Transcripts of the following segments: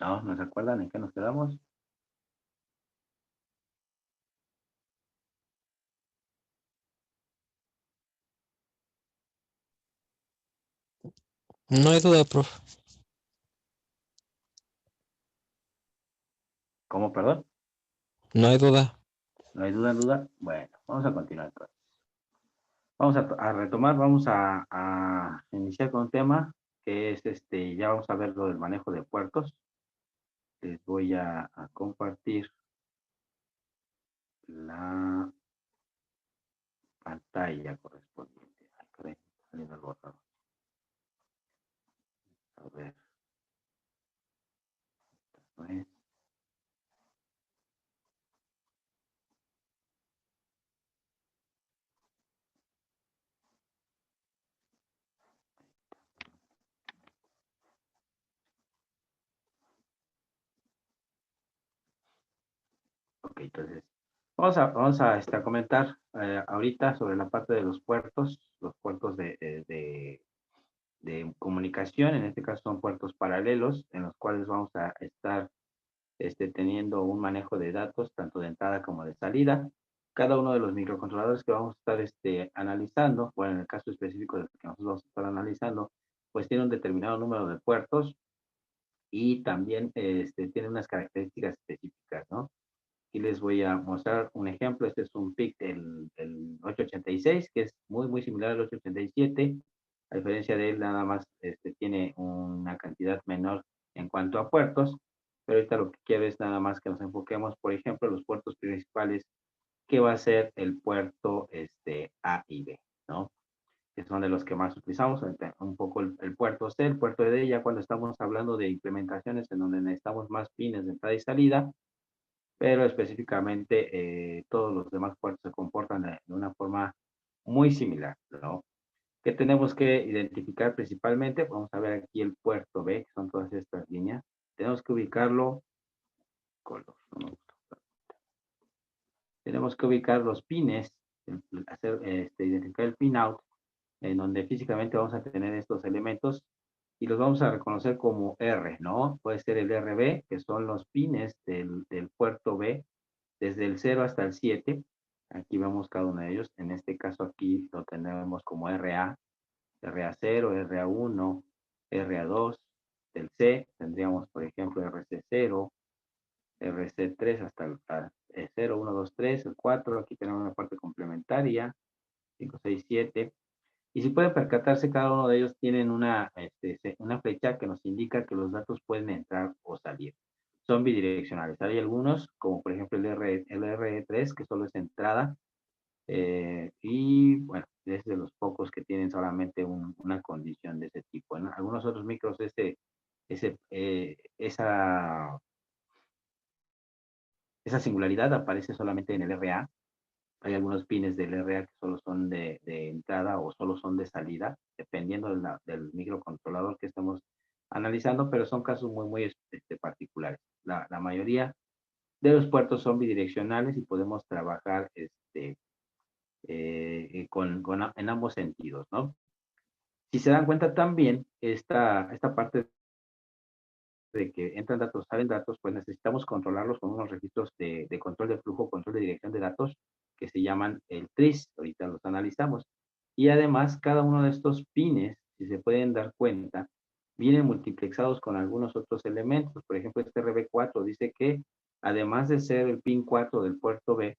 No, ¿no se acuerdan en qué nos quedamos? No hay duda, profe. ¿Cómo, perdón? No hay duda. ¿No hay duda, duda? Bueno, vamos a continuar entonces. Vamos a retomar, vamos a iniciar con un tema que es ya vamos a ver lo del manejo de puertos. Les voy a compartir la pantalla correspondiente. Ay, caray, saliendo el borrador. A ver, esto es. Ok, entonces, vamos a comentar ahorita sobre la parte de los puertos de comunicación, en este caso son puertos paralelos, en los cuales vamos a estar teniendo un manejo de datos, tanto de entrada como de salida. Cada uno de los microcontroladores que vamos a estar analizando, bueno, en el caso específico del que nosotros vamos a estar analizando, pues tiene un determinado número de puertos y también tiene unas características específicas, ¿no? Aquí les voy a mostrar un ejemplo. Este es un PIC del 886, que es muy, muy similar al 887. A diferencia de él, nada más tiene una cantidad menor en cuanto a puertos. Pero ahorita lo que quiero es nada más que nos enfoquemos, por ejemplo, los puertos principales, que va a ser el puerto A y B, ¿no? Que son de los que más utilizamos, un poco el puerto C, el puerto D, ya cuando estamos hablando de implementaciones en donde necesitamos más pines de entrada y salida, pero específicamente todos los demás puertos se comportan de una forma muy similar, ¿no? ¿Qué tenemos que identificar principalmente? Vamos a ver aquí el puerto B, que son todas estas líneas. Tenemos que ubicarlo, color, no me gusta. Tenemos que ubicar los pines, hacer, identificar el pin out, en donde físicamente vamos a tener estos elementos y los vamos a reconocer como R, ¿no? Puede ser el RB, que son los pines del puerto B, desde el 0 hasta el 7. Aquí vemos cada uno de ellos. En este caso aquí lo tenemos como RA, RA0, RA1, RA2. Del C tendríamos, por ejemplo, RC0, RC3 hasta el 0, 1, 2, 3, el 4. Aquí tenemos una parte complementaria, 5, 6, 7. Y si pueden percatarse, cada uno de ellos tienen una flecha que nos indica que los datos pueden entrar o salir. Son bidireccionales. Hay algunos, como por ejemplo el RE3, que solo es entrada. Y bueno, es de los pocos que tienen solamente una condición de ese tipo. En algunos otros micros, esa singularidad aparece solamente en el RA. Hay algunos pines del RA que solo son de entrada o solo son de salida, dependiendo del microcontrolador que estemos analizando, pero son casos muy, muy particulares. La mayoría de los puertos son bidireccionales y podemos trabajar en ambos sentidos, ¿no? Si se dan cuenta también, esta parte de que entran datos, salen datos, pues necesitamos controlarlos con unos registros de control de flujo, control de dirección de datos, que se llaman el TRIS, ahorita los analizamos. Y además, cada uno de estos pines, si se pueden dar cuenta, vienen multiplexados con algunos otros elementos. Por ejemplo, este RB4 dice que, además de ser el pin 4 del puerto B,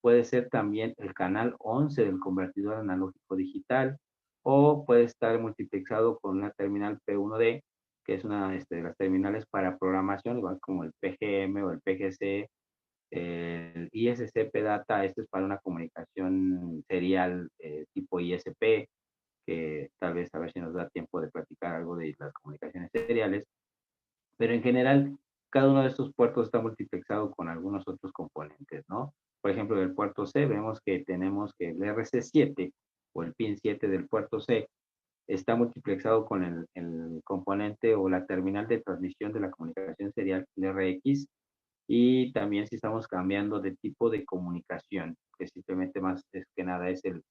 puede ser también el canal 11 del convertidor analógico digital, o puede estar multiplexado con una terminal P1D, que es una de las terminales para programación, igual como el PGM o el PGC, el ISCP Data. Este es para una comunicación serial tipo ISP, que tal vez a ver si nos da tiempo de platicar algo de las comunicaciones seriales, pero en general cada uno de estos puertos está multiplexado con algunos otros componentes, ¿no? Por ejemplo, del puerto C vemos que tenemos que el RC7 o el pin 7 del puerto C está multiplexado con el componente o la terminal de transmisión de la comunicación serial, el RX, y también si estamos cambiando de tipo de comunicación, que simplemente más es que nada es el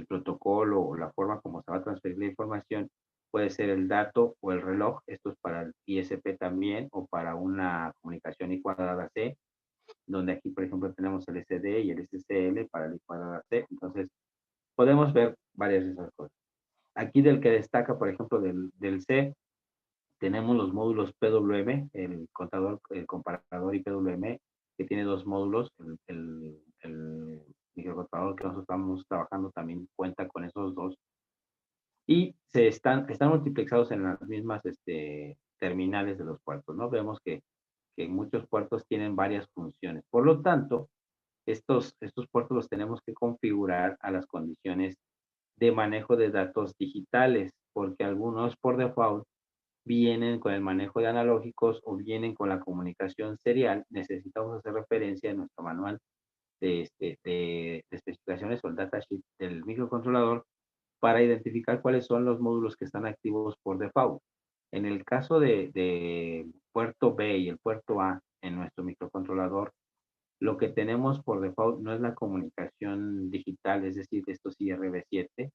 protocolo o la forma como se va a transferir la información, puede ser el dato o el reloj, esto es para el ISP también, o para una comunicación I cuadrada C, donde aquí, por ejemplo, tenemos el SD y el SCL para el I cuadrada C. Entonces, podemos ver varias de esas cosas. Aquí del que destaca, por ejemplo, del C, tenemos los módulos PWM, el contador, el comparador y PWM, que tiene dos módulos. El microcontador que nosotros estamos trabajando también cuenta con esos dos. Y están multiplexados en las mismas terminales de los puertos, ¿no? Vemos que muchos puertos tienen varias funciones. Por lo tanto, estos puertos los tenemos que configurar a las condiciones de manejo de datos digitales, porque algunos por default vienen con el manejo de analógicos o vienen con la comunicación serial. Necesitamos hacer referencia en nuestro manual de especificaciones o el datasheet del microcontrolador para identificar cuáles son los módulos que están activos por default. En el caso de puerto B y el puerto A en nuestro microcontrolador, lo que tenemos por default no es la comunicación digital, es decir, estos IRB7,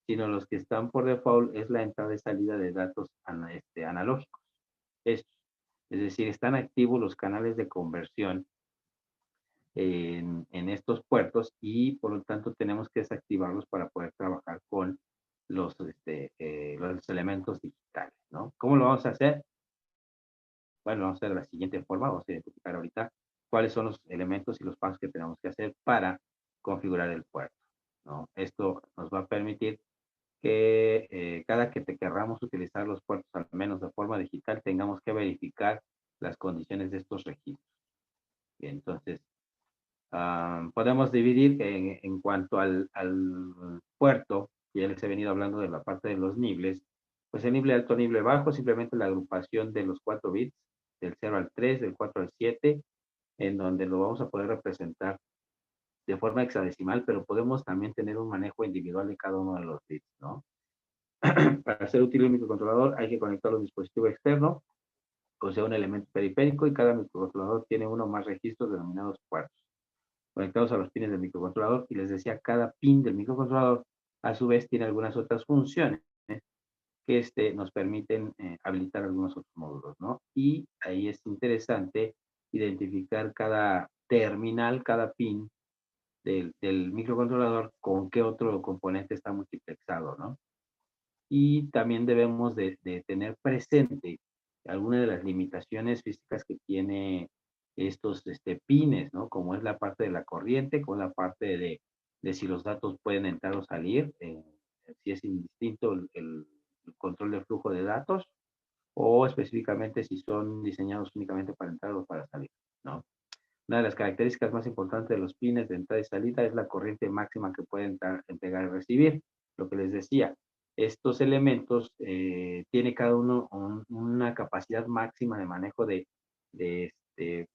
sino los que están por default es la entrada y salida de datos analógicos. Es decir, están activos los canales de conversión en estos puertos y por lo tanto tenemos que desactivarlos para poder trabajar con los elementos digitales, ¿no? ¿Cómo lo vamos a hacer? Bueno, vamos a hacer de la siguiente forma, vamos a identificar ahorita cuáles son los elementos y los pasos que tenemos que hacer para configurar el puerto, ¿no? Esto nos va a permitir que cada que te querramos utilizar los puertos, al menos de forma digital, tengamos que verificar las condiciones de estos registros. Bien, entonces, podemos dividir en cuanto al puerto, y ya les he venido hablando de la parte de los niveles, pues el nivel alto, nivel bajo, simplemente la agrupación de los 4 bits, del 0 al 3, del 4 al 7, en donde lo vamos a poder representar de forma hexadecimal, pero podemos también tener un manejo individual de cada uno de los bits, ¿no? Para ser útil el microcontrolador hay que conectar un dispositivo externo, o sea, un elemento periférico, y cada microcontrolador tiene uno o más registros denominados puertos conectados a los pines del microcontrolador. Y les decía, cada pin del microcontrolador a su vez tiene algunas otras funciones que nos permiten habilitar algunos otros módulos, ¿no? Y ahí es interesante identificar cada terminal, cada pin del microcontrolador con qué otro componente está multiplexado, ¿no? Y también debemos de tener presente algunas de las limitaciones físicas que tiene estos pines, ¿no? Como es la parte de la corriente, como es la parte de si los datos pueden entrar o salir, si es indistinto el control de flujo de datos, o específicamente si son diseñados únicamente para entrar o para salir, ¿no? Una de las características más importantes de los pines de entrada y salida es la corriente máxima que pueden entregar y recibir. Lo que les decía, estos elementos tiene cada uno una capacidad máxima de manejo de, este,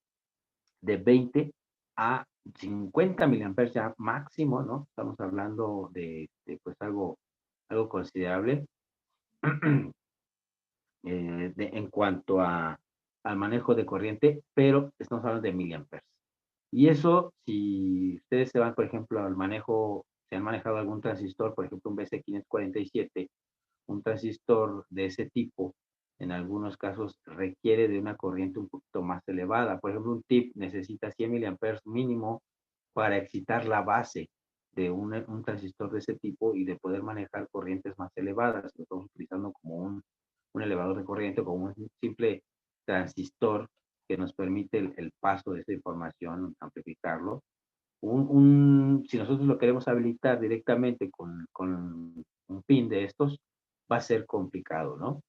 de 20 a 50 miliamperes ya máximo, ¿no? Estamos hablando pues algo considerable en cuanto al manejo de corriente, pero estamos hablando de miliamperes. Y eso, si ustedes se van, por ejemplo, al manejo, se han manejado algún transistor, por ejemplo, un BC547, un transistor de ese tipo, en algunos casos requiere de una corriente un poquito más elevada. Por ejemplo, un TIP necesita 100 miliamperes mínimo para excitar la base de un transistor de ese tipo y de poder manejar corrientes más elevadas. Lo estamos utilizando como un elevador de corriente, como un simple transistor que nos permite el paso de esa información, amplificarlo. Si nosotros lo queremos habilitar directamente con un pin de estos, va a ser complicado, ¿no?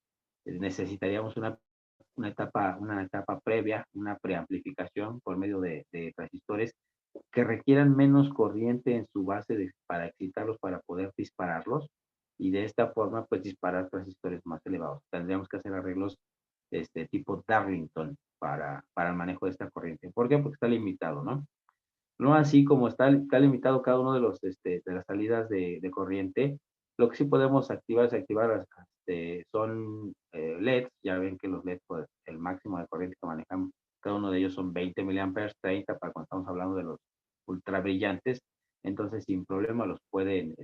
Necesitaríamos una etapa previa, una preamplificación por medio de transistores que requieran menos corriente en su base para excitarlos, para poder dispararlos, y de esta forma, pues disparar transistores más elevados. Tendríamos que hacer arreglos tipo Darlington para el manejo de esta corriente. ¿Por qué? Porque está limitado, ¿no? No así como está limitado cada uno de las salidas de corriente. Lo que sí podemos activar es activar, son LEDs. Ya ven que los LEDs, pues, el máximo de corriente que manejan, cada uno de ellos son 20 miliamperes, 30 para cuando estamos hablando de los ultra brillantes. Entonces, sin problema los pueden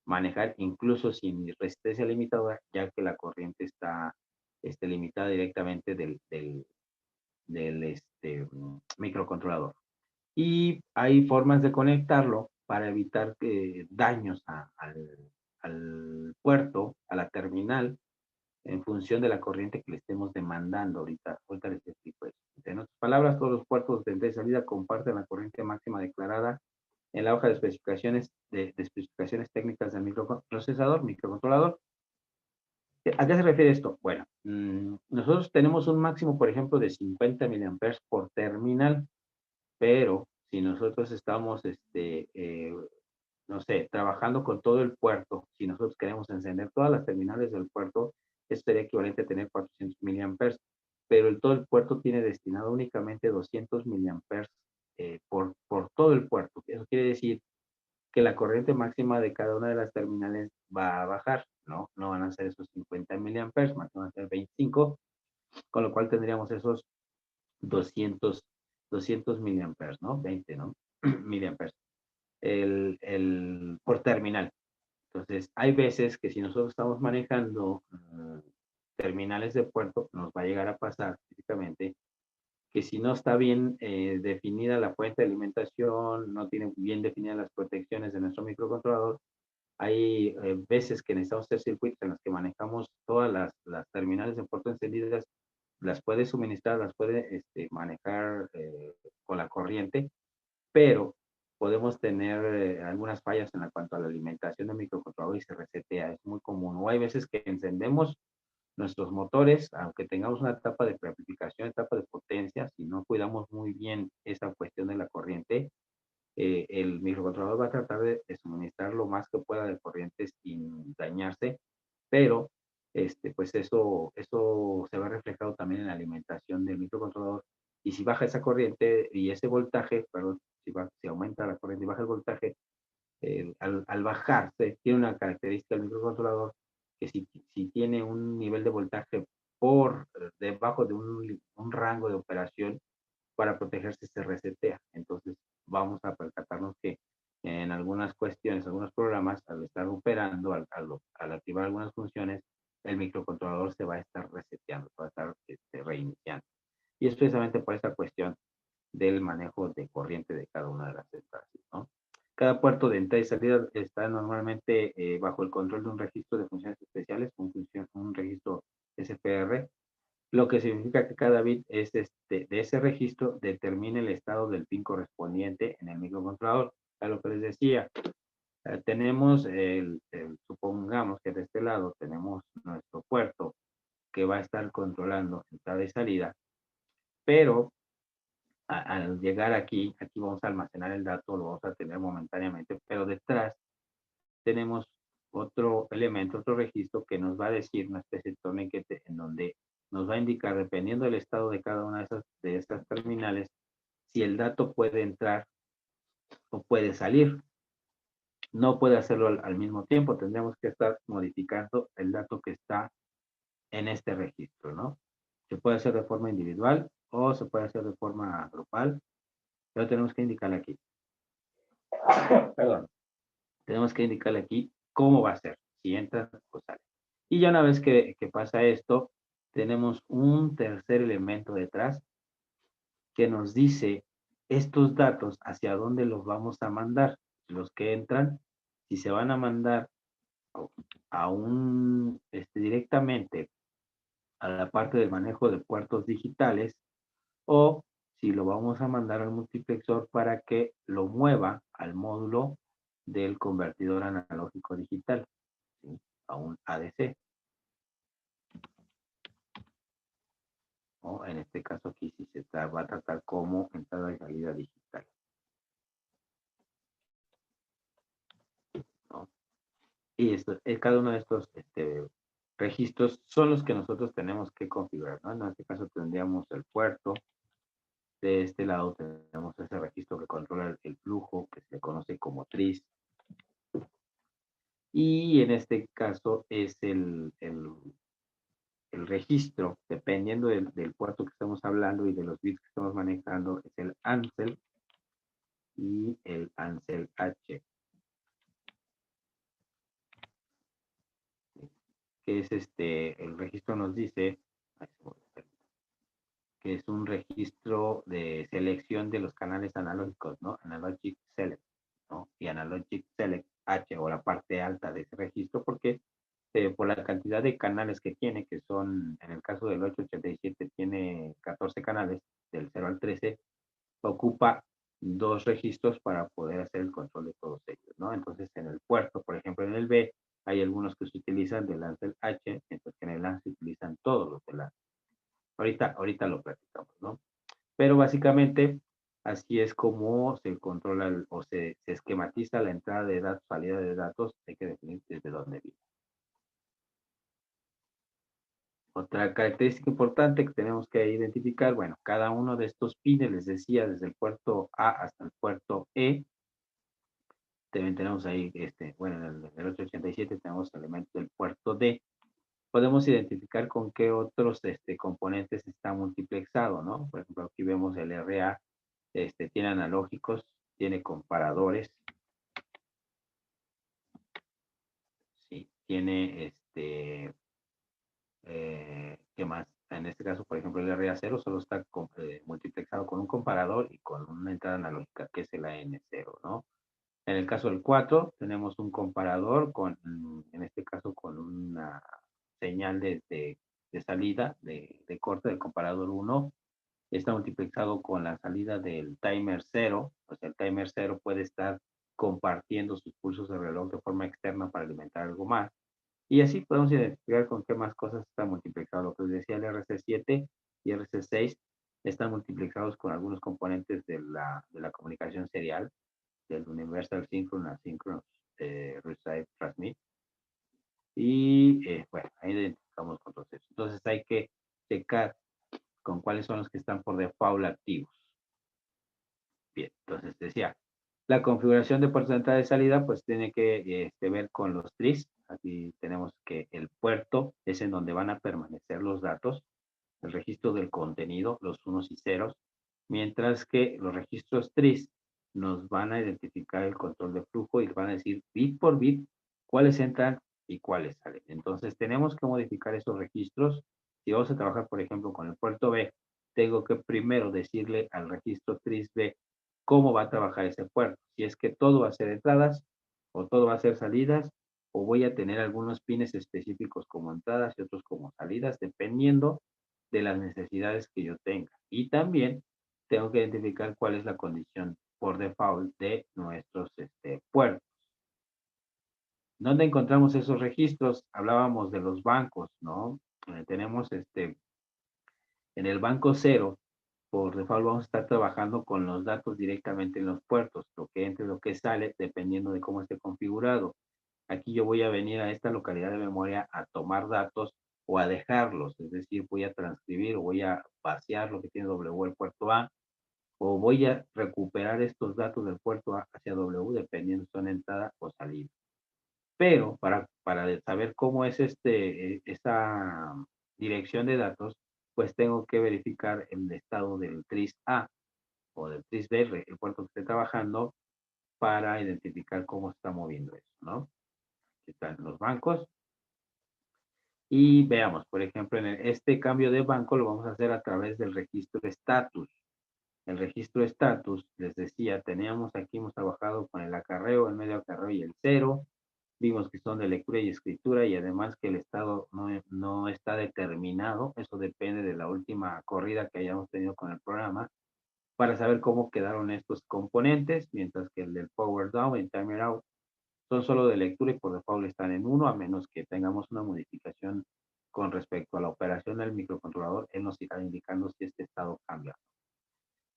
manejar incluso sin resistencia limitadora, ya que la corriente está limitada directamente del microcontrolador. Y hay formas de conectarlo para evitar daños al puerto, a la terminal, en función de la corriente que le estemos demandando. Ahorita les explico eso. En otras palabras, todos los puertos de entrada y salida comparten la corriente máxima declarada en la hoja de especificaciones técnicas del microcontrolador. ¿A qué se refiere esto? Bueno, nosotros tenemos un máximo, por ejemplo, de 50 miliamperes por terminal, pero si nosotros estamos, no sé, trabajando con todo el puerto, si nosotros queremos encender todas las terminales del puerto, eso sería equivalente a tener 400 miliamperes, pero todo el puerto tiene destinado únicamente 200 miliamperes por todo el puerto. Eso quiere decir que la corriente máxima de cada una de las terminales va a bajar, ¿no? No van a ser esos 50 miliamperes, más van a ser 25, con lo cual tendríamos esos 200, 200 miliamperes, ¿no? 20, ¿no? Miliamperes por terminal. Entonces, hay veces que si nosotros estamos manejando terminales de puerto, nos va a llegar a pasar físicamente que si no está bien definida la fuente de alimentación, no tiene bien definidas las protecciones de nuestro microcontrolador, hay veces que necesitamos hacer circuitos en los que manejamos todas las terminales de puerto encendidas, las puede suministrar, las puede manejar con la corriente, pero podemos tener algunas fallas en cuanto a la alimentación del microcontrolador y se resetea. Es muy común. O hay veces que encendemos nuestros motores, aunque tengamos una etapa de preamplificación, etapa de potencia, si no cuidamos muy bien esa cuestión de la corriente, el microcontrolador va a tratar de suministrar lo más que pueda de corriente sin dañarse, pero pues eso se va reflejado también en la alimentación del microcontrolador. Y si baja esa corriente y ese voltaje, perdón, si aumenta la corriente y baja el voltaje, al bajarse, tiene una característica del microcontrolador que si tiene un nivel de voltaje por debajo de un rango de operación, para protegerse se resetea. Entonces vamos a percatarnos que en algunas cuestiones, algunos programas, al estar operando, al activar algunas funciones, el microcontrolador se va a estar reseteando, va a estar reiniciando. Y es precisamente por esta cuestión del manejo de corriente de cada una de las entradas, ¿no? Cada puerto de entrada y salida está normalmente bajo el control de un registro de funciones especiales, un registro SPR, lo que significa que cada bit de ese registro determina el estado del pin correspondiente en el microcontrolador. A lo que les decía, tenemos supongamos que de este lado tenemos nuestro puerto que va a estar controlando entrada y salida, pero al llegar aquí vamos a almacenar el dato, lo vamos a tener momentáneamente, pero detrás tenemos otro elemento, otro registro que nos va a decir una especie de torniquete en donde nos va a indicar, dependiendo del estado de cada una de esas terminales, si el dato puede entrar o puede salir. No puede hacerlo al mismo tiempo, tendríamos que estar modificando el dato que está en este registro, ¿no? Se puede hacer de forma individual o se puede hacer de forma grupal, pero tenemos que indicarle aquí. Perdón. Tenemos que indicarle aquí cómo va a ser, si entra o sale. Y ya una vez que pasa esto, tenemos un tercer elemento detrás que nos dice estos datos hacia dónde los vamos a mandar. Los que entran, si se van a mandar directamente a la parte del manejo de puertos digitales o si lo vamos a mandar al multiplexor para que lo mueva al módulo del convertidor analógico digital, ¿sí? A un ADC. O en este caso aquí sí va a tratar como entrada y salida digital, ¿no? Y cada uno de estos registros son los que nosotros tenemos que configurar, ¿no? En este caso tendríamos el puerto. De este lado tenemos ese registro que controla el flujo, que se conoce como tris. Y en este caso es el registro, dependiendo del puerto que estamos hablando y de los bits que estamos manejando, es el ANSEL y el ANSEL H. que es el registro nos dice, ay, se me olvidó, que es un registro de selección de los canales analógicos, ¿no? Analogic Select, ¿no? Y Analogic Select H, o la parte alta de ese registro, porque por la cantidad de canales que tiene, que son, en el caso del 887, tiene 14 canales, del 0 al 13, ocupa dos registros para poder hacer el control de todos ellos, ¿no? Entonces, en el puerto, por ejemplo, en el B, hay algunos que se utilizan de lance H, mientras que en el LAN se utilizan todos los de LAN. Ahorita lo platicamos, ¿no? Pero básicamente, así es como se controla o se esquematiza la entrada de datos, salida de datos, hay que definir desde dónde viene. Otra característica importante que tenemos que identificar, bueno, cada uno de estos pines, les decía, desde el puerto A hasta el puerto E, también tenemos ahí, bueno, en el 887 tenemos elementos del puerto D. Podemos identificar con qué otros componentes está multiplexado, ¿no? Por ejemplo, aquí vemos el RA, tiene analógicos, tiene comparadores, sí, tiene ¿qué más? En este caso, por ejemplo, el RA0 solo está multiplexado con un comparador y con una entrada analógica, que es el AN0, ¿no? En el caso del 4, tenemos un comparador con, en este caso, con una señal de salida, de corte del comparador 1. Está multiplexado con la salida del timer 0. O sea, el timer 0 puede estar compartiendo sus pulsos de reloj de forma externa para alimentar algo más. Y así podemos identificar con qué más cosas está multiplicado. Lo que les decía, el RC7 y RC6 están multiplicados con algunos componentes de la comunicación serial, del Universal Synchronous Receive Transmit. Y bueno, ahí identificamos con todos esos. Entonces hay que checar con cuáles son los que están por default activos. Bien, entonces decía, la configuración de puertos de entrada y salida, pues tiene que ver con los tris. Aquí tenemos que el puerto es en donde van a permanecer los datos, el registro del contenido, los unos y ceros, mientras que los registros tris nos van a identificar el control de flujo y van a decir bit por bit cuáles entran y cuáles salen. Entonces tenemos que modificar esos registros. Si vamos a trabajar, por ejemplo, con el puerto B, tengo que primero decirle al registro tris B cómo va a trabajar ese puerto. Si es que todo va a ser entradas o todo va a ser salidas, o voy a tener algunos pines específicos como entradas y otros como salidas, dependiendo de las necesidades que yo tenga. Y también tengo que identificar cuál es la condición por default de nuestros puertos. ¿Dónde encontramos esos registros? Hablábamos de los bancos, ¿no? Tenemos en el banco 0, por default vamos a estar trabajando con los datos directamente en los puertos, lo que entra y lo que sale, dependiendo de cómo esté configurado. Aquí yo voy a venir a esta localidad de memoria a tomar datos o a dejarlos, es decir, voy a transcribir o voy a vaciar lo que tiene W el puerto A, o voy a recuperar estos datos del puerto A hacia W, dependiendo si son entrada o salida. Pero para saber cómo es esta dirección de datos, pues tengo que verificar el estado del tris A o del tris B, el puerto que esté trabajando, para identificar cómo se está moviendo eso, ¿no? Aquí están los bancos. Y veamos, por ejemplo, en este cambio de banco lo vamos a hacer a través del registro status. El registro status, les decía, teníamos aquí, hemos trabajado con el acarreo, el medio acarreo y el cero. Vimos que son de lectura y escritura y además que el estado no está determinado. Eso depende de la última corrida que hayamos tenido con el programa para saber cómo quedaron estos componentes, mientras que el del power down y el timer out son solo de lectura y por default están en 1, a menos que tengamos una modificación con respecto a la operación del microcontrolador. Él nos irá indicando si este estado cambia.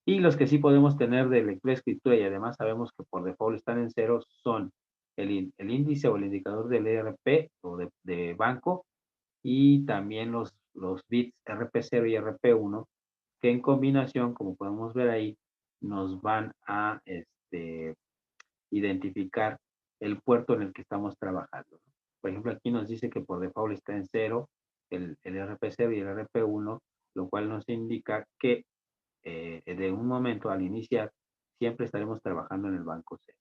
Y los que sí podemos tener de lectura, escritura y además sabemos que por default están en 0 son el índice o el indicador del ERP o de banco y también los bits RP0 y RP1 que en combinación, como podemos ver ahí, nos van a identificar el puerto en el que estamos trabajando. Por ejemplo, aquí nos dice que por default está en 0 el RP0 y el RP1, lo cual nos indica que de un momento al iniciar, siempre estaremos trabajando en el banco 0.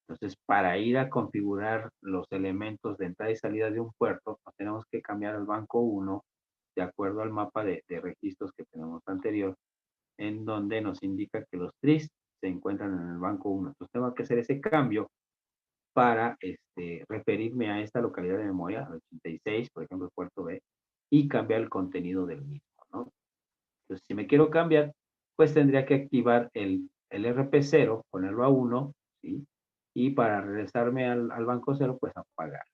Entonces, para ir a configurar los elementos de entrada y salida de un puerto, pues tenemos que cambiar al banco 1 de acuerdo al mapa de registros que tenemos anterior, en donde nos indica que los tris se encuentran en el banco 1. Entonces, tengo que hacer ese cambio para referirme a esta localidad de memoria, al 86, por ejemplo, el puerto B, y cambiar el contenido del mismo, ¿no? Entonces, si me quiero cambiar, pues tendría que activar el RP0, ponerlo a 1, ¿sí? Y para regresarme al banco 0, pues apagar.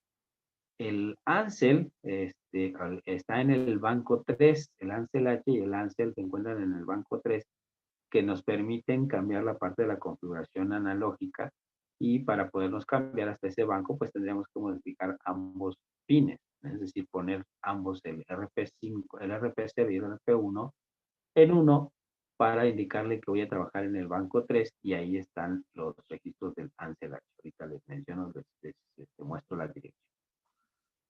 El Ansel está en el banco 3, el Ansel H y el Ansel se encuentran en el banco 3, que nos permiten cambiar la parte de la configuración analógica, y para podernos cambiar hasta ese banco, pues tendríamos que modificar ambos pines, es decir, poner ambos el RP5, el RP0 y el RP1 en uno para indicarle que voy a trabajar en el banco 3 y ahí están los registros del Ansel H. Ahorita les menciono, les muestro la dirección.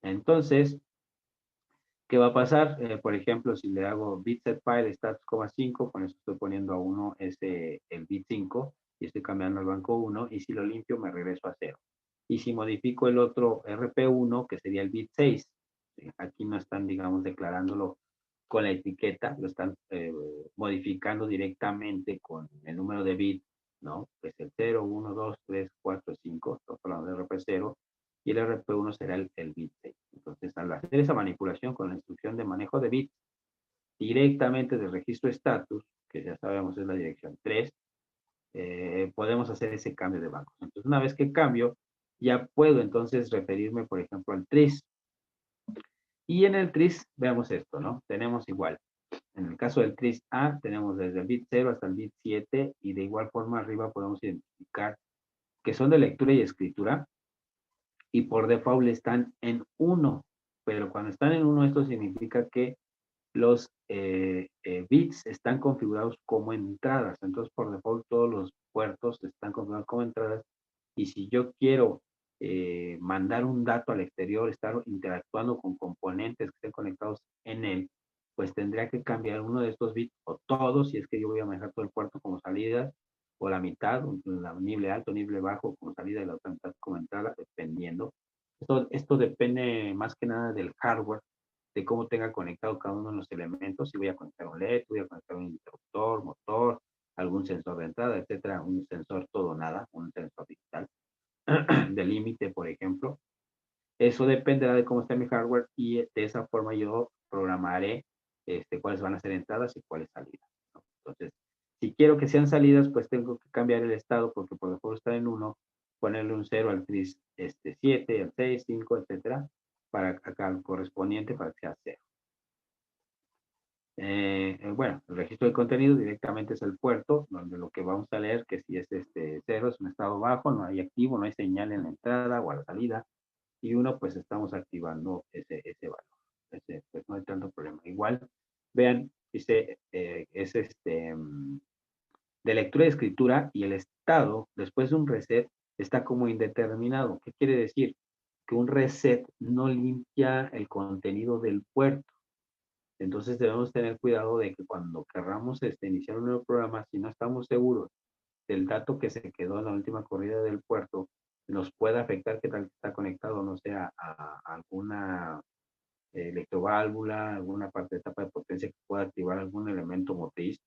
Entonces, ¿qué va a pasar? Por ejemplo, si le hago bit set file status, 5, con eso estoy poniendo a 1 el bit 5 y estoy cambiando al banco 1, y si lo limpio me regreso a 0. Y si modifico el otro RP1, que sería el bit 6, aquí no están, digamos, declarándolo con la etiqueta, lo están modificando directamente con el número de bits, ¿no? Que es el 0, 1, 2, 3, 4, 5, estamos hablando de RP0, y el RP1 será el bit 6. Entonces, al hacer esa manipulación con la instrucción de manejo de bits directamente del registro status, que ya sabemos es la dirección 3, podemos hacer ese cambio de bancos. Entonces, una vez que cambio, ya puedo entonces referirme, por ejemplo, al tris. Y en el tris, veamos esto, ¿no? Tenemos igual. En el caso del tris A, tenemos desde el bit 0 hasta el bit 7, y de igual forma arriba podemos identificar que son de lectura y escritura, y por default están en 1, pero cuando están en 1, esto significa que los bits están configurados como entradas. Entonces, por default, todos los puertos están configurados como entradas, y si yo quiero mandar un dato al exterior, estar interactuando con componentes que estén conectados en él, pues tendría que cambiar uno de estos bits o todos, si es que yo voy a manejar todo el puerto como salida, o la mitad, un nivel alto, nivel bajo como salida, y la otra mitad como entrada, dependiendo. Esto depende más que nada del hardware, de cómo tenga conectado cada uno de los elementos, si voy a conectar un LED, voy a conectar un interruptor, motor, algún sensor de entrada, etcétera, un sensor todo o nada, un sensor digital de límite, por ejemplo. Eso dependerá de cómo esté mi hardware, y de esa forma yo programaré cuáles van a ser entradas y cuáles salidas, ¿no? Entonces, si quiero que sean salidas, pues tengo que cambiar el estado, porque por default está en 1, ponerle un 0 al tris 7, al 6, 5, etcétera, para acá el correspondiente para que sea 0. Bueno, el registro de contenido directamente es el puerto, donde lo que vamos a leer, que si es 0, es un estado bajo, no hay activo, no hay señal en la entrada o a la salida, y 1, pues estamos activando ese valor. Pues no hay tanto problema. Igual, vean, dice, es de lectura y escritura, y el estado, después de un reset, está como indeterminado. ¿Qué quiere decir? Que un reset no limpia el contenido del puerto. Entonces debemos tener cuidado de que cuando querramos iniciar un nuevo programa, si no estamos seguros del dato que se quedó en la última corrida del puerto, nos puede afectar que tal está conectado, no sé, a alguna electroválvula, alguna parte de etapa de potencia que pueda activar algún elemento motriz.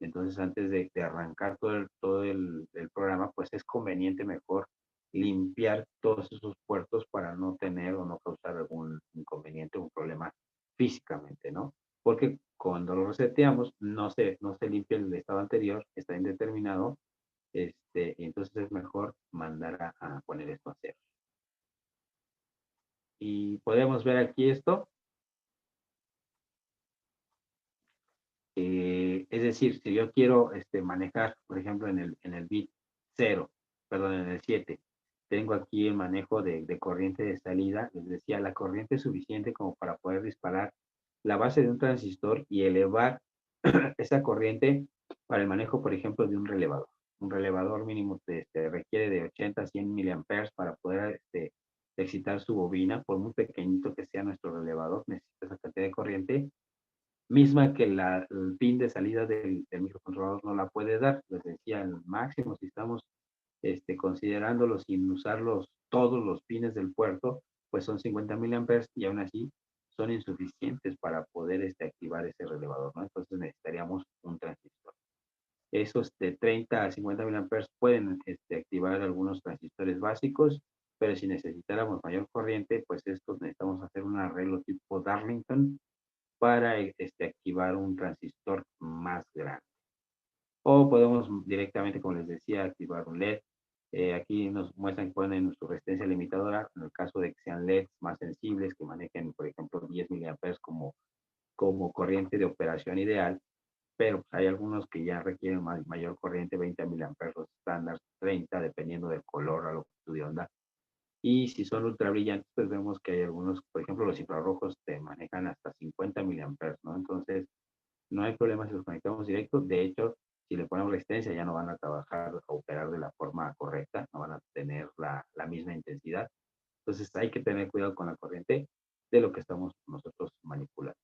Entonces, antes de arrancar todo el programa, pues es conveniente mejor limpiar todos esos puertos para no tener o no causar algún inconveniente o un problema físicamente, ¿no? Porque cuando lo reseteamos, no se limpia el estado anterior, está indeterminado, y entonces es mejor mandar a poner esto a cero. Y podemos ver aquí esto. Es decir, si yo quiero manejar, por ejemplo, en el bit 0, perdón, en el 7, tengo aquí el manejo de corriente de salida. Les decía, la corriente es suficiente como para poder disparar la base de un transistor y elevar esa corriente para el manejo, por ejemplo, de un relevador. Un relevador mínimo requiere de 80 a 100 miliamperes para poder excitar su bobina. Por muy pequeñito que sea nuestro relevador, necesita esa cantidad de corriente, misma que el pin de salida del microcontrolador no la puede dar. Les decía, el máximo, si estamos considerándolo sin usar todos los pines del puerto, pues son 50 miliamperes y aún así son insuficientes para poder activar ese relevador, ¿no? Entonces necesitaríamos un transistor. Esos de 30 a 50 miliamperes pueden activar algunos transistores básicos, pero si necesitáramos mayor corriente, pues estos necesitamos hacer un arreglo tipo Darlington para activar un transistor más grande. O podemos directamente, como les decía, activar un LED. Aquí nos muestran que ponen su resistencia limitadora, en el caso de que sean LEDs más sensibles, que manejen, por ejemplo, 10 miliamperes como corriente de operación ideal, pero pues, hay algunos que ya requieren mayor corriente, 20 miliamperes estándar, 30, dependiendo del color, a la longitud de onda. Y si son ultra brillantes, pues vemos que hay algunos, por ejemplo, los infrarrojos te manejan hasta 50 miliamperes, ¿no? Entonces, no hay problema si los conectamos directo. De hecho, si le ponemos resistencia, ya no van a trabajar, a operar de la forma correcta, no van a tener la misma intensidad. Entonces, hay que tener cuidado con la corriente de lo que estamos nosotros manipulando.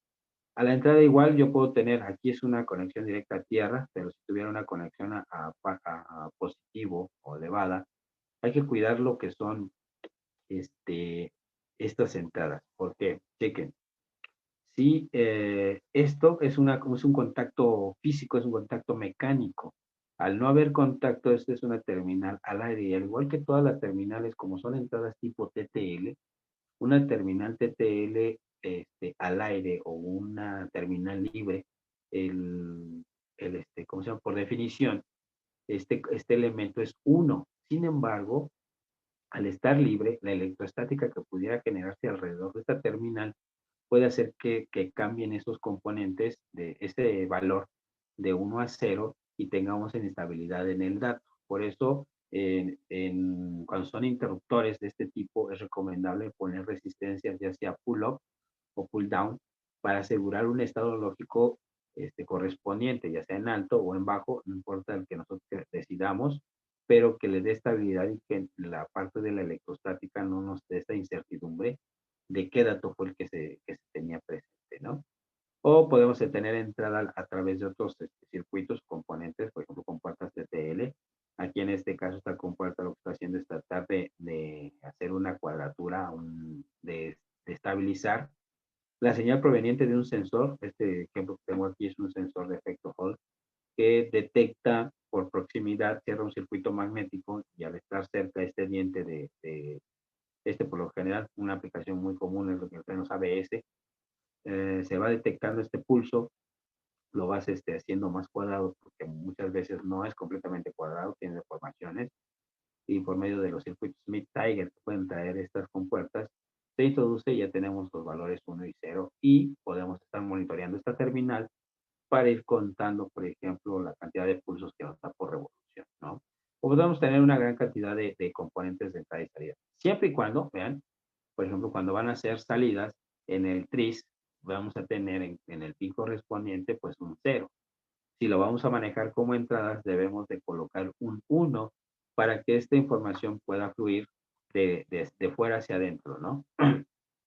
A la entrada igual yo puedo tener, aquí es una conexión directa a tierra, pero si tuviera una conexión a positivo o elevada, hay que cuidar lo que son estas entradas. ¿Por qué? Chequen. Si esto es un contacto físico, es un contacto mecánico. Al no haber contacto, esta es una terminal al aire. Y al igual que todas las terminales, como son entradas tipo TTL, una terminal TTL al aire o una terminal libre, ¿cómo se llama? Por definición, este elemento es uno. Sin embargo, al estar libre, la electrostática que pudiera generarse alrededor de esta terminal puede hacer que cambien esos componentes de ese valor de 1 a 0 y tengamos inestabilidad en el dato. Por eso, cuando son interruptores de este tipo, es recomendable poner resistencias ya sea pull-up o pull-down para asegurar un estado lógico correspondiente, ya sea en alto o en bajo, no importa el que nosotros decidamos, pero que le dé estabilidad y que la parte de la electrostática no nos dé esta incertidumbre de qué dato fue el que se tenía presente, ¿no? O podemos tener entrada a través de otros circuitos, componentes, por ejemplo, compuertas TTL. Aquí en este caso esta compuerta lo que está haciendo es tratar de hacer una cuadratura, de estabilizar la señal proveniente de un sensor. Este ejemplo que tengo aquí es un sensor de efecto Hall que detecta por proximidad, cierra un circuito magnético y al estar cerca este diente por lo general, una aplicación muy común es lo que los ABS, se va detectando este pulso, lo vas haciendo más cuadrado, porque muchas veces no es completamente cuadrado, tiene deformaciones, y por medio de los circuitos Smith-Tiger que pueden traer estas compuertas, se introduce y ya tenemos los valores 1 y 0, y podemos estar monitoreando esta terminal para ir contando, por ejemplo, la cantidad de pulsos que nos da por revolución, ¿no? O podemos tener una gran cantidad de componentes de entrada y salida. Siempre y cuando, vean, por ejemplo, cuando van a hacer salidas en el tris, vamos a tener en el pin correspondiente, pues un 0. Si lo vamos a manejar como entradas, debemos de colocar un 1 para que esta información pueda fluir de fuera hacia adentro, ¿no?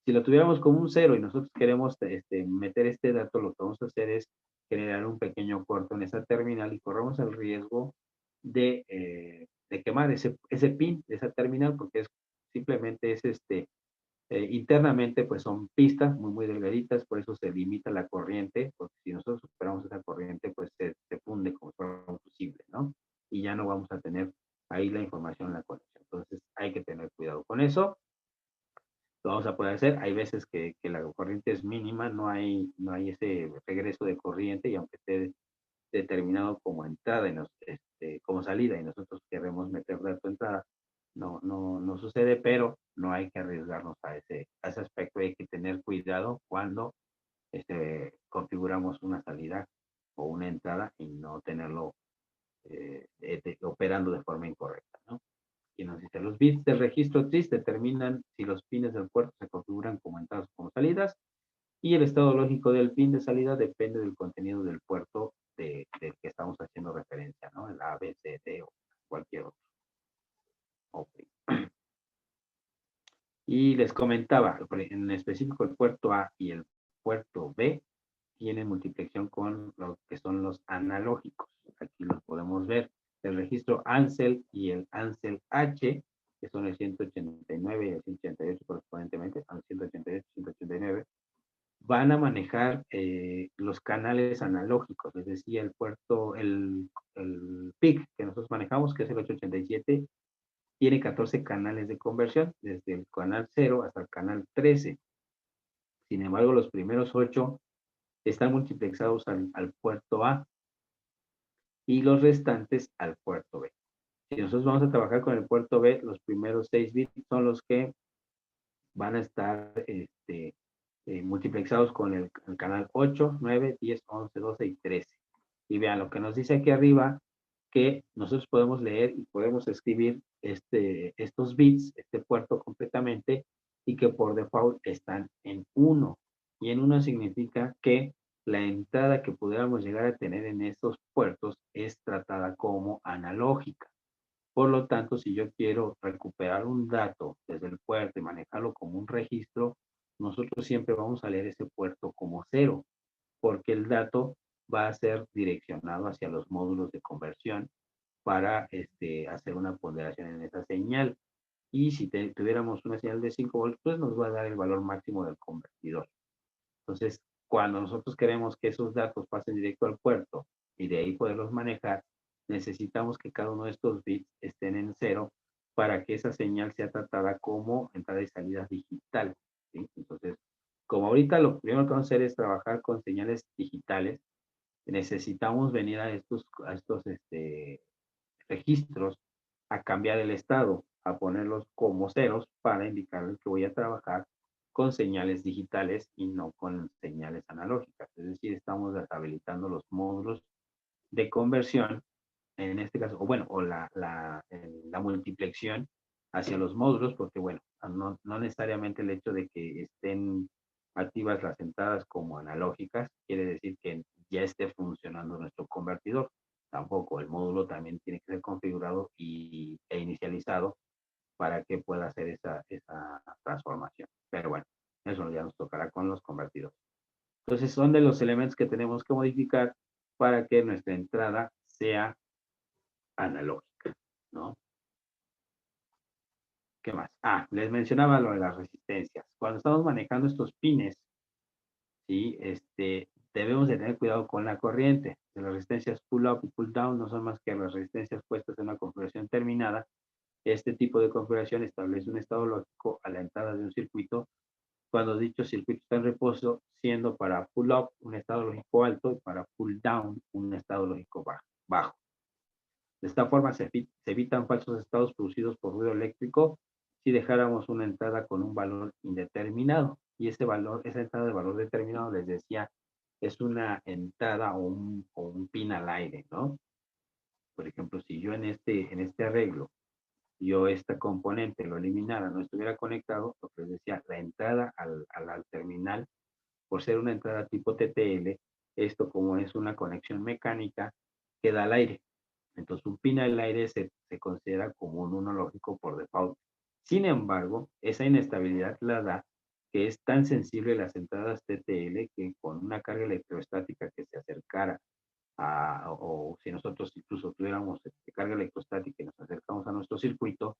Si lo tuviéramos como un 0 y nosotros queremos meter este dato, lo que vamos a hacer es generar un pequeño corto en esa terminal y corremos el riesgo de quemar ese pin de esa terminal, porque simplemente es internamente pues son pistas muy muy delgaditas, por eso se limita la corriente, porque si nosotros superamos esa corriente pues se funde como si fuera un fusible, ¿no? Y ya no vamos a tener ahí la información en la conexión. Entonces hay que tener cuidado con eso. Lo vamos a poder hacer. Hay veces que la corriente es mínima, no hay ese regreso de corriente y aunque esté determinado como entrada y como salida y nosotros queremos meter dato entrada, no sucede, pero no hay que arriesgarnos a ese aspecto. Hay que tener cuidado cuando configuramos una salida o una entrada y no tenerlo operando de forma incorrecta, ¿no? Y nos dice, los bits del registro TRIS determinan si los pines del puerto se configuran como entradas o como salidas, y el estado lógico del pin de salida depende del contenido del puerto del que estamos haciendo referencia, ¿no? El A, B, C, D o cualquier otro. Okay. Y les comentaba, en específico el puerto A y el puerto B tienen multiplicación con lo que son los analógicos. Aquí los podemos ver. el registro Ansel y el Ansel H, que son el 189 y el 188 correspondientemente, al 188 y 189, van a manejar los canales analógicos, es decir, el puerto, el PIC que nosotros manejamos, que es el 887, tiene 14 canales de conversión, desde el canal 0 hasta el canal 13. Sin embargo, los primeros 8 están multiplexados al puerto A y los restantes al puerto B. Si nosotros vamos a trabajar con el puerto B, los primeros 6 bits son los que van a estar multiplexados con el canal 8, 9, 10, 11, 12 y 13. Y vean lo que nos dice aquí arriba, que nosotros podemos leer y podemos escribir estos bits, este puerto completamente, y que por default están en 1. Y en 1 significa que la entrada que pudiéramos llegar a tener en estos puertos es tratada como analógica. Por lo tanto, si yo quiero recuperar un dato desde el puerto y manejarlo como un registro, nosotros siempre vamos a leer ese puerto como 0, porque el dato va a ser direccionado hacia los módulos de conversión para hacer una ponderación en esa señal. Y si tuviéramos una señal de 5 voltios, pues nos va a dar el valor máximo del convertidor. Entonces, cuando nosotros queremos que esos datos pasen directo al puerto y de ahí poderlos manejar, necesitamos que cada uno de estos bits estén en 0 para que esa señal sea tratada como entrada y salida digital, ¿sí? Entonces, como ahorita lo primero que vamos a hacer es trabajar con señales digitales, necesitamos venir a estos registros a cambiar el estado, a ponerlos como ceros para indicarles que voy a trabajar con señales digitales y no con señales analógicas. Es decir, estamos deshabilitando los módulos de conversión, en este caso, o bueno, o la multiplexión hacia los módulos, porque bueno, no necesariamente el hecho de que estén activas las entradas como analógicas quiere decir que ya esté funcionando nuestro convertidor. Tampoco, el módulo también tiene que ser configurado e inicializado para que pueda hacer esa transformación. Pero bueno, eso ya nos tocará con los convertidores. Entonces son de los elementos que tenemos que modificar para que nuestra entrada sea analógica, ¿no? ¿Qué más? Ah, les mencionaba lo de las resistencias. Cuando estamos manejando estos pines, ¿sí? Debemos de tener cuidado con la corriente. Las resistencias pull up y pull down no son más que las resistencias puestas en una configuración terminada. Este tipo de configuración establece un estado lógico a la entrada de un circuito cuando dicho circuito está en reposo, siendo para pull up un estado lógico alto y para pull down un estado lógico bajo. De esta forma se evitan falsos estados producidos por ruido eléctrico si dejáramos una entrada con un valor indeterminado. Y ese valor, esa entrada de valor determinado, les decía, es una entrada o un pin al aire, ¿no? Por ejemplo, si yo en este arreglo, yo esta componente lo eliminara, no estuviera conectado, lo que les decía, la entrada al terminal, por ser una entrada tipo TTL, esto como es una conexión mecánica, queda al aire. Entonces, un pin al aire se considera como un uno lógico por default. Sin embargo, esa inestabilidad la da que es tan sensible las entradas TTL que con una carga electrostática que se acercara o si nosotros incluso tuviéramos carga electrostática y nos acercamos a nuestro circuito,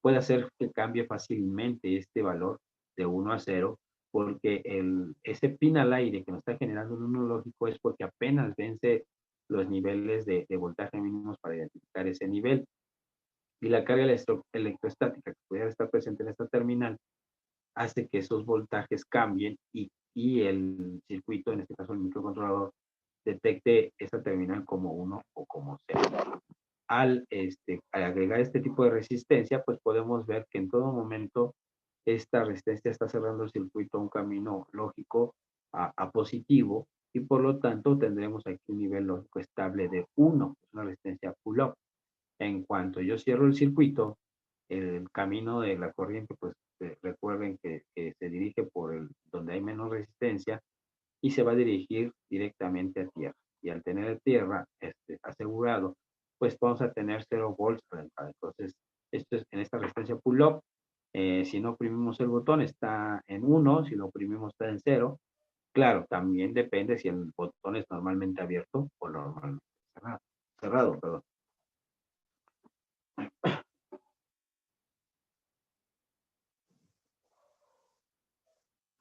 puede hacer que cambie fácilmente este valor de 1 a 0, porque ese pin al aire que nos está generando un 1 lógico es porque apenas vence los niveles de voltaje mínimos para identificar ese nivel. Y la carga electrostática que pudiera estar presente en esta terminal hace que esos voltajes cambien y el circuito, en este caso el microcontrolador, detecte esa terminal como 1 o como 0. Al agregar este tipo de resistencia, pues podemos ver que en todo momento esta resistencia está cerrando el circuito a un camino lógico a positivo y por lo tanto tendremos aquí un nivel lógico estable de 1, es una resistencia pull-up. En cuanto yo cierro el circuito, el camino de la corriente, pues recuerden que se dirige por donde hay menos resistencia y se va a dirigir directamente a tierra. Y al tener tierra asegurado, pues vamos a tener 0 volts a la entrada. Entonces, esto es en esta resistencia pull-up. Si no oprimimos el botón, está en 1, si lo oprimimos está en 0. Claro, también depende si el botón es normalmente abierto o normalmente cerrado. Perdón.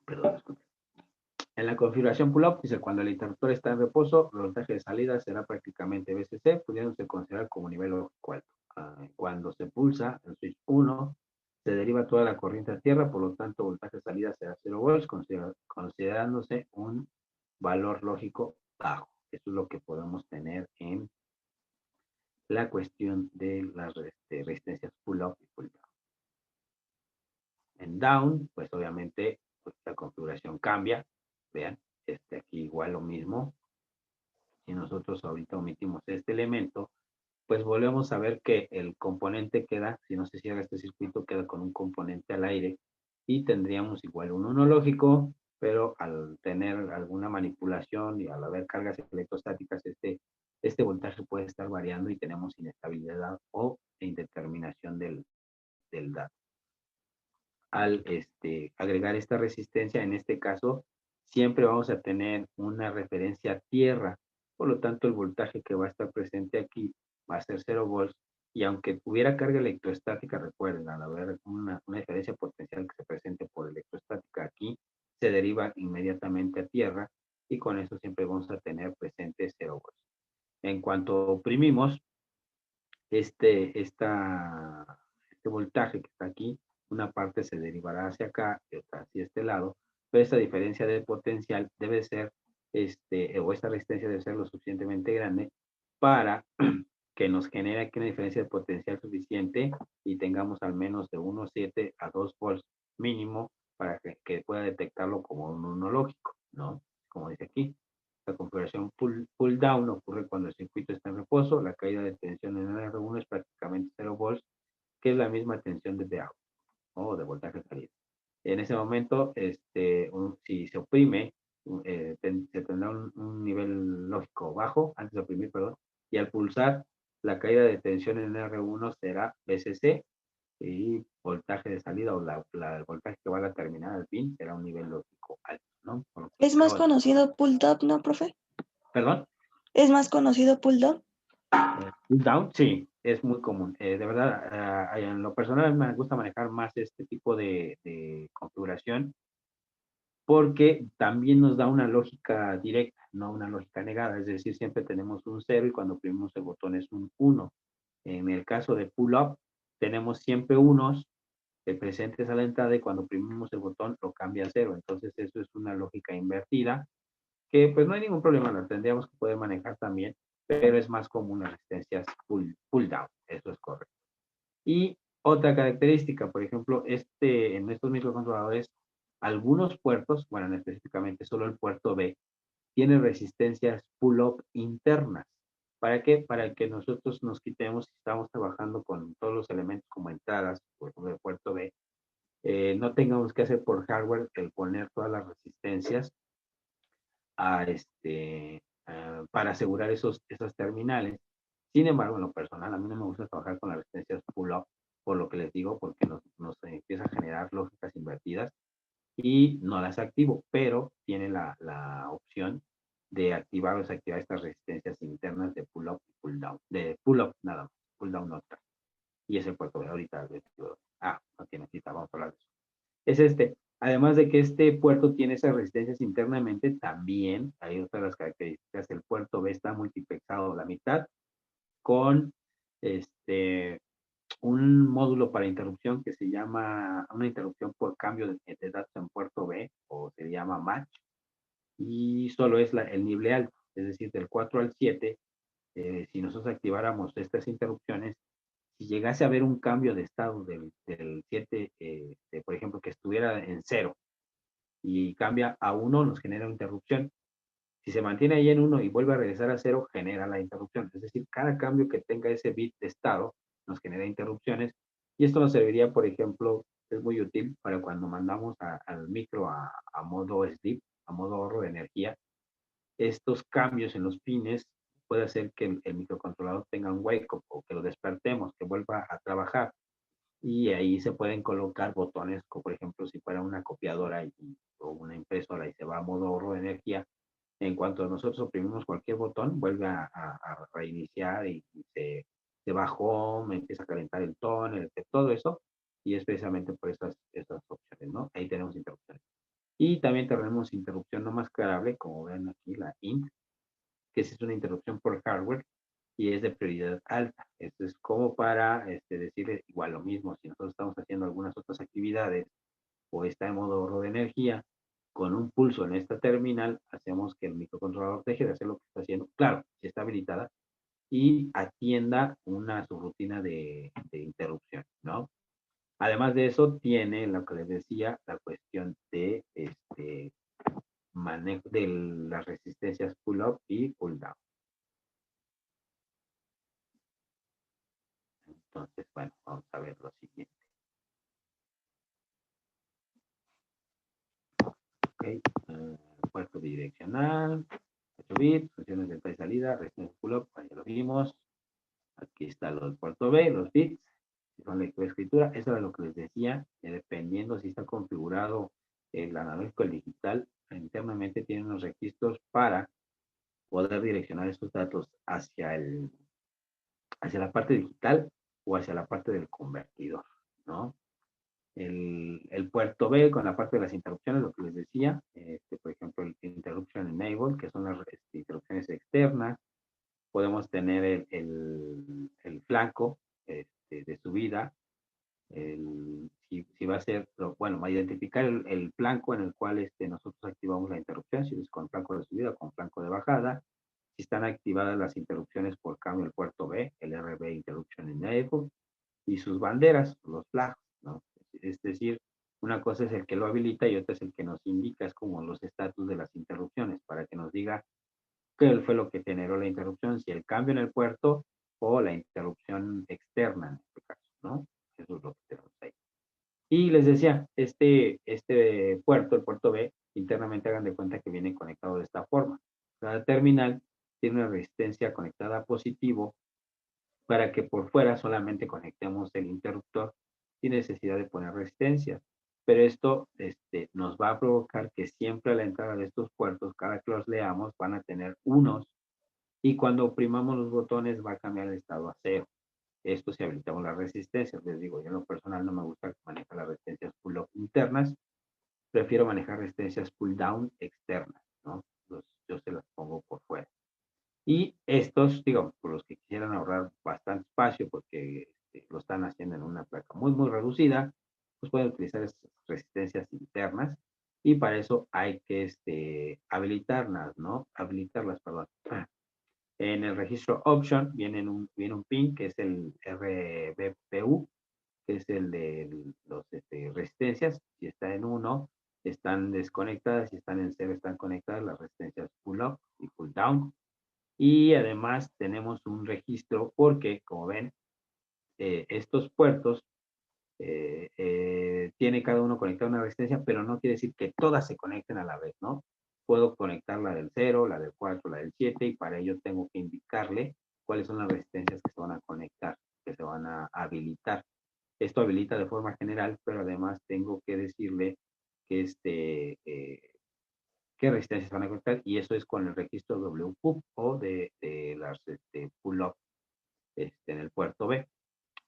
Perdón, disculpe. En la configuración pull-up, dice, cuando el interruptor está en reposo, el voltaje de salida será prácticamente VCC, pudiéndose considerar como nivel lógico alto. Cuando se pulsa el switch 1, se deriva toda la corriente a tierra, por lo tanto, voltaje de salida será 0 volts, considerándose un valor lógico bajo. Eso es lo que podemos tener en la cuestión de las resistencias pull-up y pull-down. En down, pues obviamente pues, la configuración cambia. Vean, aquí igual lo mismo. Si nosotros ahorita omitimos este elemento, pues volvemos a ver que el componente queda, si no se cierra este circuito, queda con un componente al aire y tendríamos igual un 1 lógico, pero al tener alguna manipulación y al haber cargas electrostáticas, este voltaje puede estar variando y tenemos inestabilidad o indeterminación del dato. Al agregar esta resistencia, en este caso, siempre vamos a tener una referencia a tierra. Por lo tanto, el voltaje que va a estar presente aquí va a ser 0 volts. Y aunque hubiera carga electrostática, recuerden, al haber una diferencia potencial que se presente por electrostática aquí, se deriva inmediatamente a tierra y con eso siempre vamos a tener presente 0 volts. En cuanto oprimimos, este voltaje que está aquí, una parte se derivará hacia acá y otra hacia este lado, pero esta diferencia de potencial debe ser, o esta resistencia debe ser lo suficientemente grande para que nos genere aquí una diferencia de potencial suficiente y tengamos al menos de 1,7 a 2 volts mínimo para que pueda detectarlo como un 1 lógico, ¿no? Como dice aquí. La configuración pull down ocurre cuando el circuito está en reposo, la caída de tensión en el R1 es prácticamente 0 volts, que es la misma tensión desde out, o de voltaje salida. En ese momento, si se oprime, se tendrá un nivel lógico bajo, antes de oprimir, perdón, y al pulsar, la caída de tensión en el R1 será VCC, y voltaje de salida o el voltaje que va a la terminal al pin será un nivel lógico alto, ¿no? Es más conocido pull up, ¿no, profe? ¿Perdón? ¿Es más conocido pull down? Pull down, sí, es muy común. De verdad, en lo personal me gusta manejar más este tipo de configuración porque también nos da una lógica directa, no una lógica negada. Es decir, siempre tenemos un 0 y cuando oprimimos el botón es un 1. En el caso de pull up, tenemos siempre unos presentes a la entrada y cuando oprimimos el botón lo cambia a 0. Entonces, eso es una lógica invertida que pues no hay ningún problema, la tendríamos que poder manejar también, pero es más común las resistencias pull down, eso es correcto. Y otra característica, por ejemplo, en estos microcontroladores, algunos puertos, bueno, específicamente solo el puerto B, tiene resistencias pull-up internas. ¿Para qué? Para que nosotros nos quitemos, si estamos trabajando con todos los elementos como entradas, por ejemplo, el puerto B, no tengamos que hacer por hardware el poner todas las resistencias a para asegurar esas terminales. Sin embargo, en lo personal, a mí no me gusta trabajar con las resistencias pull-up, por lo que les digo, porque nos empieza a generar lógicas invertidas y no las activo, pero tiene la opción de activar o desactivar estas resistencias internas de pull-up y pull-down, de pull-up nada más, pull-down no otra. Y ese puerto de ahorita, no tiene cita, vamos a hablar de eso. Es además de que este puerto tiene esas resistencias internamente, también hay otras de las características, el puerto B está multiplexado a la mitad con un módulo para interrupción que se llama una interrupción por cambio de datos en puerto B, o se llama match, y solo es el nivel alto, es decir, del 4 al 7, si nosotros activáramos estas interrupciones, si llegase a haber un cambio de estado del 7, por ejemplo, que estuviera en 0 y cambia a 1, nos genera una interrupción. Si se mantiene ahí en 1 y vuelve a regresar a 0, genera la interrupción. Es decir, cada cambio que tenga ese bit de estado nos genera interrupciones. Y esto nos serviría, por ejemplo, es muy útil para cuando mandamos al micro a modo sleep, a modo ahorro de energía. Estos cambios en los pines puede hacer que el microcontrolador tenga un wake up o que lo despertemos, que vuelva a trabajar. Y ahí se pueden colocar botones, como por ejemplo, si fuera una copiadora o una impresora y se va a modo ahorro de energía, en cuanto nosotros oprimimos cualquier botón, vuelve a reiniciar y se va home, empieza a calentar el tono, todo eso, y es precisamente por estas opciones, ¿no? Ahí tenemos interrupciones. Y también tenemos interrupción no mascarable, como ven aquí, la INT, que es una interrupción por hardware y es de prioridad alta. Esto es como para decirle igual lo mismo, si nosotros estamos haciendo algunas otras actividades o está en modo ahorro de energía, con un pulso en esta terminal hacemos que el microcontrolador deje de hacer lo que está haciendo, claro, si está habilitada, y atienda una subrutina de interrupción, ¿no? Además de eso, tiene lo que les decía, la cuestión de manejo de las resistencias pull-up y pull-down. Entonces, bueno, vamos a ver lo siguiente. Ok, puerto bidireccional, 8 bits, funciones de entrada y salida, resistencia pull-up, ya lo vimos. Aquí está lo del puerto B, los bits, si son lectura y escritura. Eso era lo que les decía, dependiendo si está configurado el analógico, el digital, internamente tiene unos registros para poder direccionar estos datos hacia la parte digital o hacia la parte del convertidor, ¿no? El puerto B con la parte de las interrupciones, lo que les decía, por ejemplo, el interruption enable, que son las interrupciones externas. Podemos tener el flanco de subida, si va a ser, bueno, va a identificar el flanco en el cual nosotros activamos la interrupción, si es con flanco de subida o con flanco de bajada. Si están activadas las interrupciones por cambio el puerto B, el RB Interruption Enable, y sus banderas, los flags, ¿no? Es decir, una cosa es el que lo habilita y otra es el que nos indica, es como los estatus de las interrupciones, para que nos diga qué fue lo que generó la interrupción, si el cambio en el puerto o la interrupción externa en este caso, ¿no? Eso es lo que tenemos ahí. Y les decía, este puerto, el puerto B, internamente hagan de cuenta que viene conectado de esta forma. Cada terminal tiene una resistencia conectada a positivo para que por fuera solamente conectemos el interruptor sin necesidad de poner resistencia. Pero esto nos va a provocar que siempre a la entrada de estos puertos, cada que los leamos, van a tener unos y cuando oprimamos los botones va a cambiar el estado a 0. Esto si habilitamos las resistencias. Les digo, yo en lo personal no me gusta manejar las resistencias pull-up internas, prefiero manejar resistencias pull-down externas, ¿no? Yo se las pongo por fuera. Y estos, digamos, por los que quisieran ahorrar bastante espacio porque lo están haciendo en una placa muy, muy reducida, pues pueden utilizar estas resistencias internas y para eso hay que habilitarlas, ¿no? Habilitarlas, perdón. En el registro option viene un pin que es el RBPU, que es el de los resistencias. Si está en 1, están desconectadas. Si están en 0, están conectadas las resistencias pull up y pull down. Y además tenemos un registro porque, como ven, estos puertos tiene cada uno conectado a una resistencia, pero no quiere decir que todas se conecten a la vez, ¿no? Puedo conectar la del 0, la del 4, la del 7 y para ello tengo que indicarle cuáles son las resistencias que se van a conectar, que se van a habilitar. Esto habilita de forma general, pero además tengo que decirle que qué resistencias van a conectar y eso es con el registro WPUB o de las pull-up en el puerto B.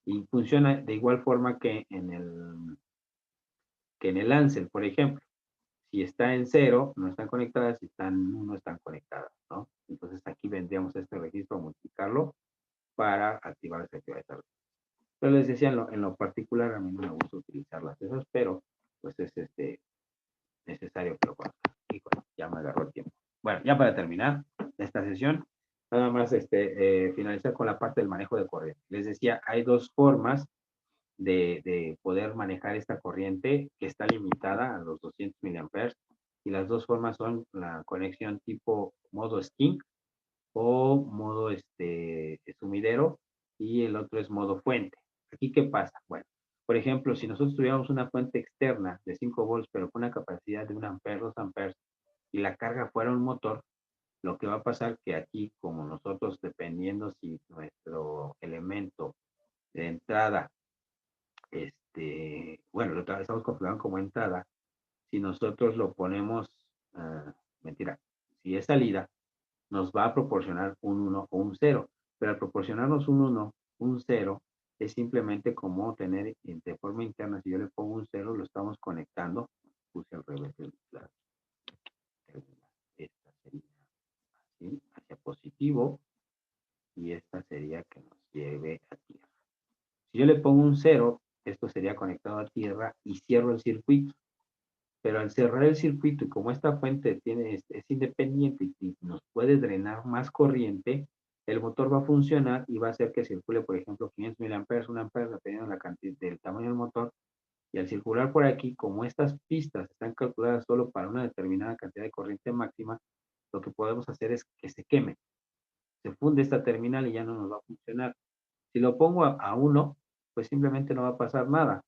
Y funciona de igual forma que en el Ansel, por ejemplo. Si está en 0, no están conectadas, si están en 1, están conectadas, ¿no? Entonces aquí vendríamos a este registro a multiplicarlo para activar esta actividad de tarde. Pero les decía, en lo particular, a mí no me gusta utilizarlas esas, pero pues es necesario que lo conozcan. Y bueno, ya me agarró el tiempo. Bueno, ya para terminar esta sesión, nada más finalizar con la parte del manejo de corriente. Les decía, hay dos formas de poder manejar esta corriente que está limitada a los 200 miliamperes y las dos formas son la conexión tipo modo skink o modo sumidero y el otro es modo fuente. Aquí, ¿qué pasa? Bueno, por ejemplo, si nosotros tuviéramos una fuente externa de 5 volts pero con una capacidad de 1 ampere, 2 amperes y la carga fuera un motor, lo que va a pasar que aquí, como nosotros, dependiendo si nuestro elemento de entrada bueno, lo estamos configurando como entrada. Si nosotros lo ponemos, mentira, si es salida, nos va a proporcionar un 1 o un 0. Pero al proporcionarnos un 1, un 0, es simplemente como tener de forma interna, si yo le pongo un 0, lo estamos conectando, puse al revés la positivo y esta sería que nos lleve a tierra. Si yo le pongo un 0, esto sería conectado a tierra y cierro el circuito. Pero al cerrar el circuito y como esta fuente es independiente y nos puede drenar más corriente, el motor va a funcionar y va a hacer que circule, por ejemplo, 500 miliamperes, 1 ampere, dependiendo de la cantidad, del tamaño del motor. Y al circular por aquí, como estas pistas están calculadas solo para una determinada cantidad de corriente máxima, lo que podemos hacer es que se queme. Se funde esta terminal y ya no nos va a funcionar. Si lo pongo a 1, pues simplemente no va a pasar nada,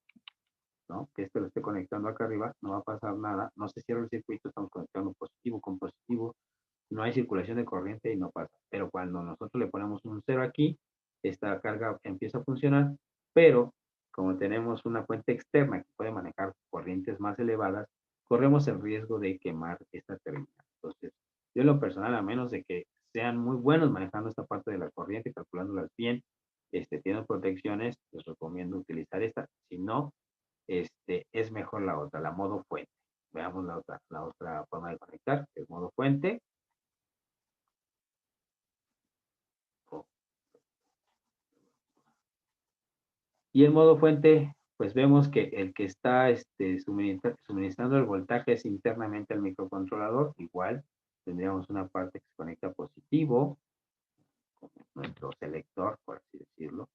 ¿no? Que lo esté conectando acá arriba, no va a pasar nada, no se cierra el circuito, estamos conectando positivo con positivo, no hay circulación de corriente y no pasa. Pero cuando nosotros le ponemos un 0 aquí, esta carga empieza a funcionar, pero como tenemos una fuente externa que puede manejar corrientes más elevadas, corremos el riesgo de quemar esta terminal. Entonces, yo en lo personal, a menos de que sean muy buenos manejando esta parte de la corriente, calculándolas bien, tienen protecciones, les recomiendo utilizar esta. Si no, es mejor la otra, la modo fuente. Veamos la otra forma de conectar, que es modo fuente. Y el modo fuente, pues vemos que el que está suministrando el voltaje es internamente al microcontrolador. Igual tendríamos una parte que se conecta positivo, con nuestro selector, por así decirlo,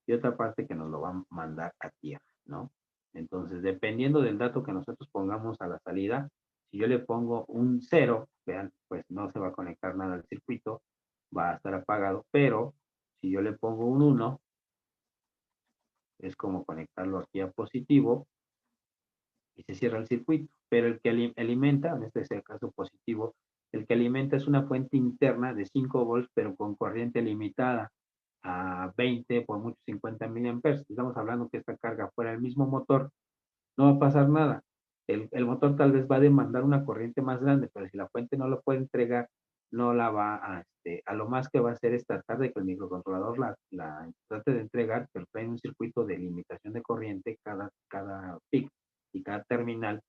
y otra parte que nos lo va a mandar a tierra, ¿no? Entonces, dependiendo del dato que nosotros pongamos a la salida, si yo le pongo un 0, vean, pues no se va a conectar nada al circuito, va a estar apagado, pero si yo le pongo un 1, es como conectarlo aquí a positivo y se cierra el circuito. Pero el que alimenta, en este es el caso positivo, el que alimenta es una fuente interna de 5 volts, pero con corriente limitada a 20, por mucho 50 miliamperes. Estamos hablando que esta carga fuera el mismo motor, no va a pasar nada. El motor tal vez va a demandar una corriente más grande, pero si la fuente no lo puede entregar, no la va a lo más que va a hacer es tratar de que el microcontrolador la trate de entregar, pero trae un circuito de limitación de corriente cada pic y cada terminal,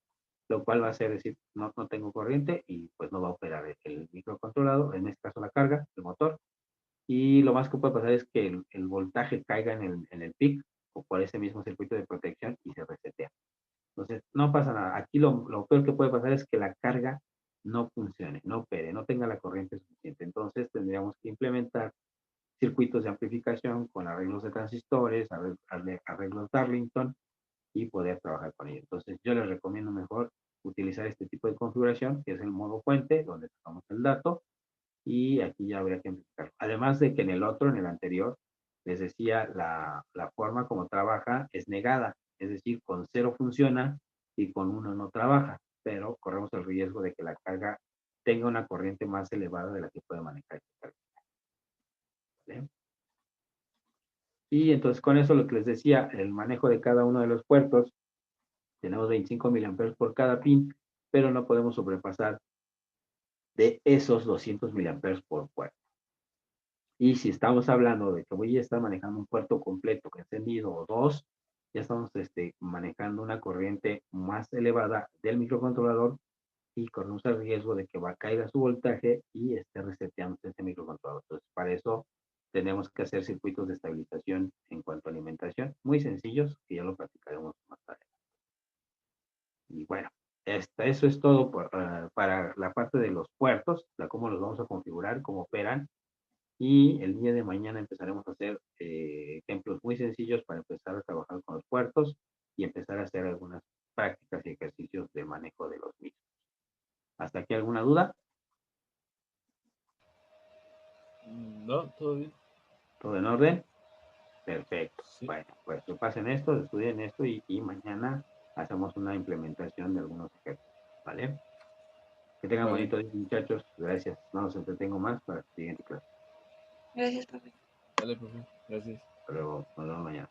lo cual va a hacer decir, no tengo corriente y pues no va a operar el microcontrolador, en este caso la carga, el motor, y lo más que puede pasar es que el voltaje caiga en el pic o por ese mismo circuito de protección y se resetea. Entonces, no pasa nada. Aquí lo peor que puede pasar es que la carga no funcione, no opere, no tenga la corriente suficiente. Entonces, tendríamos que implementar circuitos de amplificación con arreglos de transistores, arreglos Darlington y poder trabajar con ellos. Entonces, yo les recomiendo mejor utilizar este tipo de configuración, que es el modo fuente, donde sacamos el dato, y aquí ya habría que amplificarlo. Además de que en el otro, en el anterior, les decía, la forma como trabaja es negada, es decir, con 0 funciona y con 1 no trabaja, pero corremos el riesgo de que la carga tenga una corriente más elevada de la que puede manejar esta carga. ¿Vale? Y entonces con eso lo que les decía, el manejo de cada uno de los puertos, tenemos 25 miliamperes por cada pin, pero no podemos sobrepasar de esos 200 miliamperes por puerto. Y si estamos hablando de que voy a estar manejando un puerto completo que encendido o 2, ya estamos manejando una corriente más elevada del microcontrolador y corremos el riesgo de que va a caer su voltaje y esté reseteando este microcontrolador. Entonces, para eso tenemos que hacer circuitos de estabilización en cuanto a alimentación, muy sencillos, que ya lo practicaremos más tarde. Y bueno, eso es todo para la parte de los puertos, cómo los vamos a configurar, cómo operan. Y el día de mañana empezaremos a hacer ejemplos muy sencillos para empezar a trabajar con los puertos y empezar a hacer algunas prácticas y ejercicios de manejo de los mismos. ¿Hasta aquí alguna duda? No, todo bien. ¿Todo en orden? Perfecto. Sí. Bueno, pues pasen esto, estudien esto y mañana hacemos una implementación de algunos ejercicios. ¿Vale? Que tengan Vale. bonito día, muchachos. Gracias. No los entretengo más para la siguiente clase. Gracias, profe. Vale, profe. Gracias. Hasta luego. Nos vemos mañana.